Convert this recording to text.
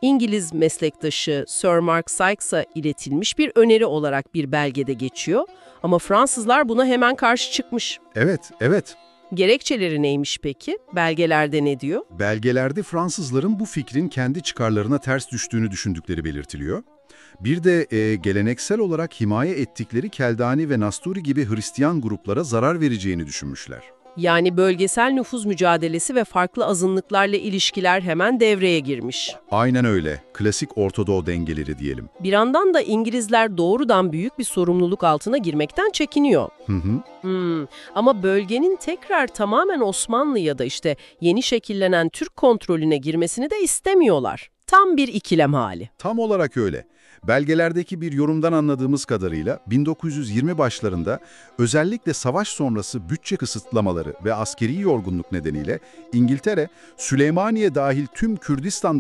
İngiliz meslektaşı Sir Mark Sykes'a iletilmiş bir öneri olarak bir belgede geçiyor. Ama Fransızlar buna hemen karşı çıkmış. Evet, evet. Gerekçeleri neymiş peki? Belgelerde ne diyor? Belgelerde Fransızların bu fikrin kendi çıkarlarına ters düştüğünü düşündükleri belirtiliyor. Bir de geleneksel olarak himaye ettikleri Keldani ve Nasturi gibi Hristiyan gruplara zarar vereceğini düşünmüşler. Yani bölgesel nüfuz mücadelesi ve farklı azınlıklarla ilişkiler hemen devreye girmiş. Aynen öyle. Klasik Orta-Doğu dengeleri diyelim. Bir yandan da İngilizler doğrudan büyük bir sorumluluk altına girmekten çekiniyor. Hı hı. Ama bölgenin tekrar tamamen Osmanlı ya da yeni şekillenen Türk kontrolüne girmesini de istemiyorlar. Tam bir ikilem hali. Tam olarak öyle. Belgelerdeki bir yorumdan anladığımız kadarıyla 1920 başlarında özellikle savaş sonrası bütçe kısıtlamaları ve askeri yorgunluk nedeniyle İngiltere, Süleymaniye dahil tüm Kürdistan